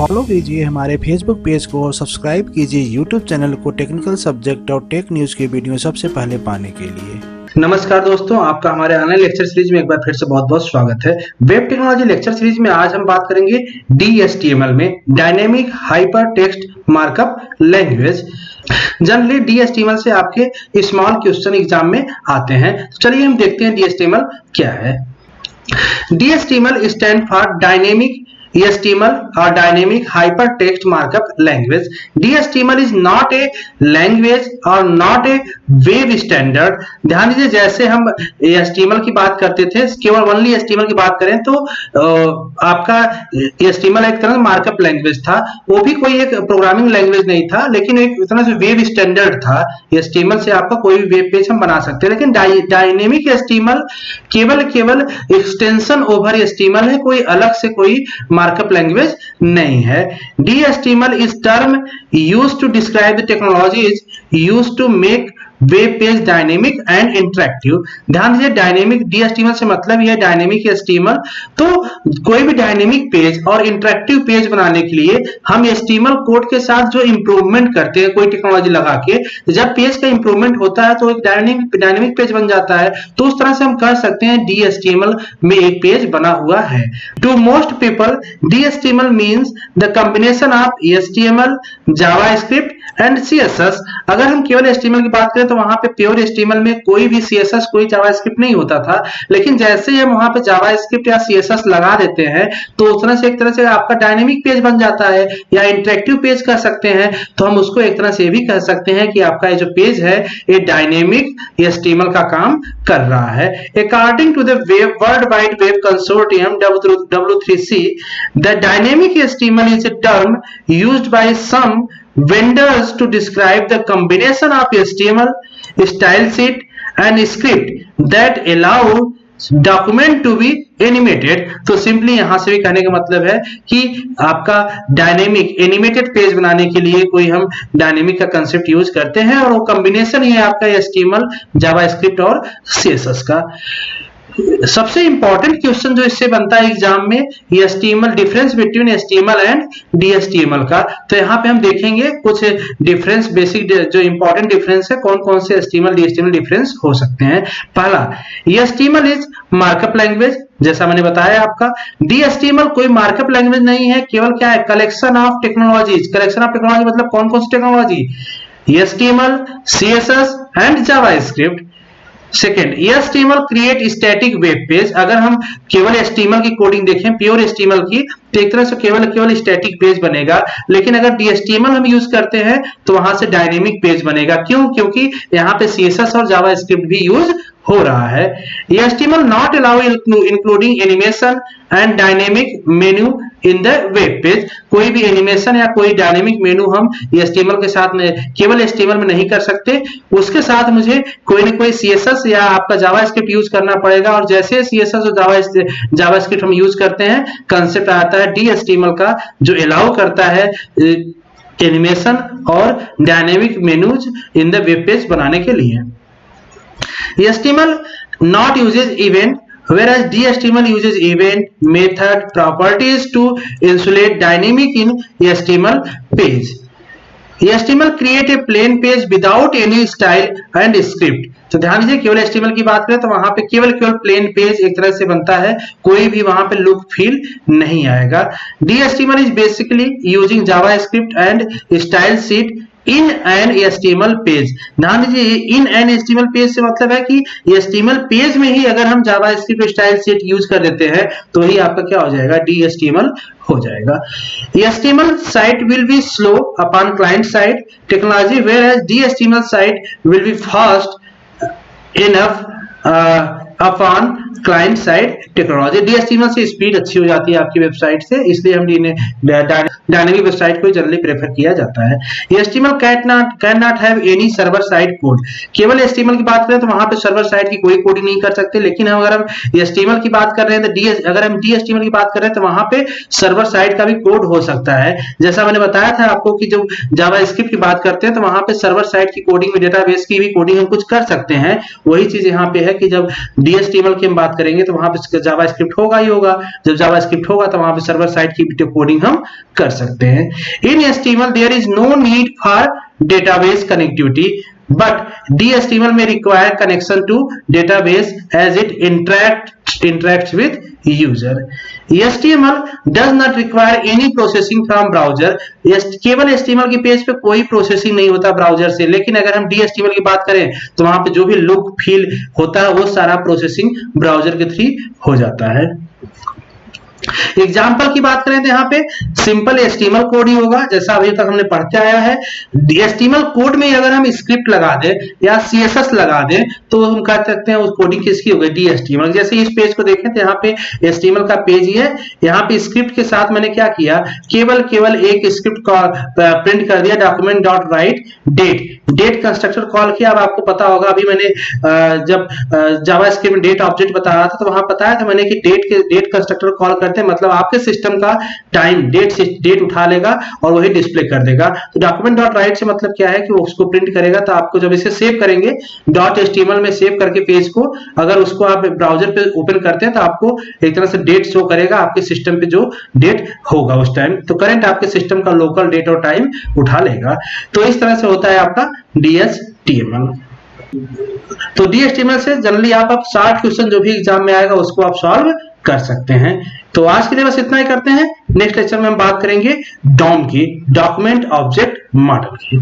Follow कीजिए हमारे Facebook page को और सब्सक्राइब कीजिए यूट्यूब चैनल को टेक्निकल सब्जेक्ट और टेक न्यूज़ के वीडियो सबसे पहले पाने के लिए। नमस्कार दोस्तों, आपका हमारे ऑनलाइन लेक्चर सीरीज में एक बार फिर से बहुत बहुत स्वागत है। वेब टेक्नोलॉजी लेक्चर सीरीज में आज हम बात करेंगे DHTML में dynamic hyper text markup language. Generally DHTML से आपके स्मॉल क्वेश्चन एग्जाम में आते हैं। चलिए हम देखते हैं DHTML क्या है। DHTML stand for dynamic HTML or dynamic hypertext markup language. DHTML is not a language or not a web standard. ध्यान दीजिए, जैसे हम HTML की बात करते थे, केवल ओनली HTML की बात करें तो आपका HTML एक तरह से मार्कअप लैंग्वेज था। वो भी कोई एक प्रोग्रामिंग लैंग्वेज नहीं था, लेकिन एक तरह से वेब स्टैंडर्ड था। HTML से आपका कोई भी वेब पेज हम बना सकते हैं। लेकिन डायनेमिक HTML केवल एक्सटेंशन ओवर HTML है, कोई अलग से कोई मार्कअप लैंग्वेज नहीं है। DHTML is term used to describe the technologies used to make web page dynamic and interactive. ध्यान दीजिए, डायनेमिक DHTML से मतलब यह डायनेमिक HTML। तो कोई भी डायनेमिक पेज और इंटरेक्टिव पेज बनाने के लिए हम HTML कोड के साथ जो इंप्रूवमेंट करते हैं कोई टेक्नोलॉजी लगा के, जब पेज का इंप्रूवमेंट होता है तो एक डायनेमिक पेज बन जाता है। तो उस तरह से हम कर सकते हैं DHTML में एक पेज बना हुआ है। To most people DHTML means the combination of HTML, JavaScript and CSS। अगर हम केवल HTML की बात करें तो वहां पे प्योर HTML में कोई भी CSS कोई जावास्क्रिप्ट नहीं होता था। लेकिन जैसे हम वहां पे जावास्क्रिप्ट या CSS लगा देते हैं तो उस तरह से एक तरह से आपका डायनेमिक पेज बन जाता है, या इंटरेक्टिव पेज कर सकते हैं। तो हम उसको एक तरह से भी कह सकते हैं कि आपका जो पेज है ये डायनेमिक HTML का काम कर रहा है। According to the World Wide Web consortium W3C, the dynamic HTML is a term used by some vendors to describe the combination of HTML, style sheet and script that allow document to be animated. तो simply यहां से भी कहने का मतलब है कि आपका डायनेमिक एनिमेटेड पेज बनाने के लिए कोई हम डायनेमिक का कंसेप्ट यूज करते हैं, और वो कॉम्बिनेशन ही है आपका HTML, जावास्क्रिप्ट और CSS का। सबसे इंपॉर्टेंट क्वेश्चन जो इससे बनता है एग्जाम में, HTML difference between HTML and DHTML का। तो यहाँ पे हम देखेंगे कुछ डिफरेंस, बेसिक जो इंपॉर्टेंट डिफरेंस है, कौन कौन से HTML DHTML डिफरेंस हो सकते हैं। पहला, HTML इज मार्कअप लैंग्वेज। जैसा मैंने बताया आपका, DHTML कोई मार्कअप लैंग्वेज नहीं है, केवल क्या है, collection of technologies. Collection of technology मतलब कौन कौन सी technology, HTML, CSS and JavaScript. Second, HTML create static web page. अगर हम केवल HTML की कोडिंग देखें, प्योर HTML की, तो एक तरह से केवल स्टैटिक पेज बनेगा। लेकिन अगर DHTML हम यूज करते हैं तो वहां से डायनेमिक पेज बनेगा। क्यों? क्योंकि यहाँ पे CSS और जावास्क्रिप्ट भी यूज हो रहा है। HTML not allow including animation and dynamic menu in the web page. कोई भी एनिमेशन या कोई डायनेमिक मेन्यू हम HTML के साथ में, केवल HTML में नहीं कर सकते, उसके साथ मुझे कोई ना कोई CSS या आपका जावास्क्रिप्ट यूज करना पड़ेगा। और जैसे CSS और जावास्क्रिप्ट हम यूज करते हैं, कंसेप्ट आता है DHTML का, जो अलाउ करता है एनिमेशन और dynamic menus in the web page बनाने के लिए। HTML not uses event, whereas DHTML uses event, method, properties to insulate dynamic in HTML page. HTML create a plain page without any style and script. तो ध्यान दीजिए, केवल HTML की बात करें तो वहां पे केवल प्लेन पेज एक तरह से बनता है, कोई भी वहां पे लुक फील नहीं आएगा। DHTML is basically using JavaScript and style sheet in an HTML page. ध्यान दीजिए, इन एन HTML पेज से मतलब है कि HTML पेज में ही अगर हम जावास्क्रिप्ट स्टाइल शीट यूज कर देते हैं तो ही आपका क्या हो जाएगा, DHTML हो जाएगा। HTML site will be slow upon client side technology, whereas DHTML site will be fast enough upon client side technology. DHTML से स्पीड अच्छी हो जाती है आपकी वेबसाइट से, इसलिए हम डायनेमिक वेबसाइट को जनरली प्रेफर किया जाता है। HTML can not have any server side code. केवल HTML की बात करें तो वहां पे सर्वर साइड की कोई कोडिंग नहीं कर सकते। लेकिन अगर हम HTML की बात कर रहे हैं तो अगर हम DHTML की बात कर रहे हैं तो वहां पे सर्वर साइड का भी कोड हो सकता है। जैसा मैंने बताया था आपको कि जब जावास्क्रिप्ट की बात करते हैं तो वहां पे सर्वर साइड की कोडिंग में, डेटाबेस की भी कोडिंग हम कुछ कर सकते हैं। वही चीज यहाँ पे है कि जब DHTML की हम बात करेंगे तो वहां पे जावास्क्रिप्ट होगा ही होगा। जब जावास्क्रिप्ट होगा तो वहां पे सर्वर साइड की कोडिंग हम कर सकते हैं। In HTML there is no need for database connectivity but DHTML may require connection to database as it interacts with user. HTML does not require any processing from browser. केवल HTML के page पे कोई processing नहीं होता browser से, लेकिन अगर हम DHTML की बात करें तो वहां पे जो भी लुक फील होता है वो सारा प्रोसेसिंग ब्राउजर के थ्रू हो जाता है। एग्जाम्पल की बात करें तो यहाँ पे सिंपल HTML कोड ही होगा जैसा अभी तक हमने पढ़ते आया है। HTML कोड में अगर हम स्क्रिप्ट लगा दें या CSS लगा दें तो हम कह सकते हैं उस कोडिंग किसकी हो गई, DHTML। जैसे इस पेज को देखें तो यहाँ पे HTML का पेज ही है, यहाँ पे स्क्रिप्ट के साथ मैंने क्या किया, केवल एक स्क्रिप्ट का प्रिंट कर दिया, document dot write date constructor call किया। अब आपको पता होगा अभी मैंने जब जावास्क्रिप्ट में डेट ऑब्जेक्ट बता रहा था तो वहां बताया था मैंने कि डेट कंस्ट्रक्टर कॉल करते हैं, मतलब आपके सिस्टम का टाइम डेट उठा लेगा और वही डिस्प्ले कर देगा। तो डॉक्यूमेंट डॉट राइट से मतलब क्या है कि वो उसको प्रिंट करेगा, तो आपको जब इसे सेव करेंगे .html में सेव करके पेज को अगर उसको आप ब्राउजर पे ओपन करते हैं तो आपको एक तरह से डेट शो करेगा आपके सिस्टम पे जो डेट होगा उस टाइम, तो करंट आपके सिस्टम का लोकल डेट और टाइम उठा लेगा। तो इस तरह से होता है आपका DHTML। तो DHTML से जनरली आप 60 क्वेश्चन जो भी एग्जाम में आएगा उसको आप सॉल्व कर सकते हैं। तो आज के लिए बस इतना ही करते हैं। नेक्स्ट लेक्चर में हम बात करेंगे DOM की, डॉक्यूमेंट ऑब्जेक्ट मॉडल की।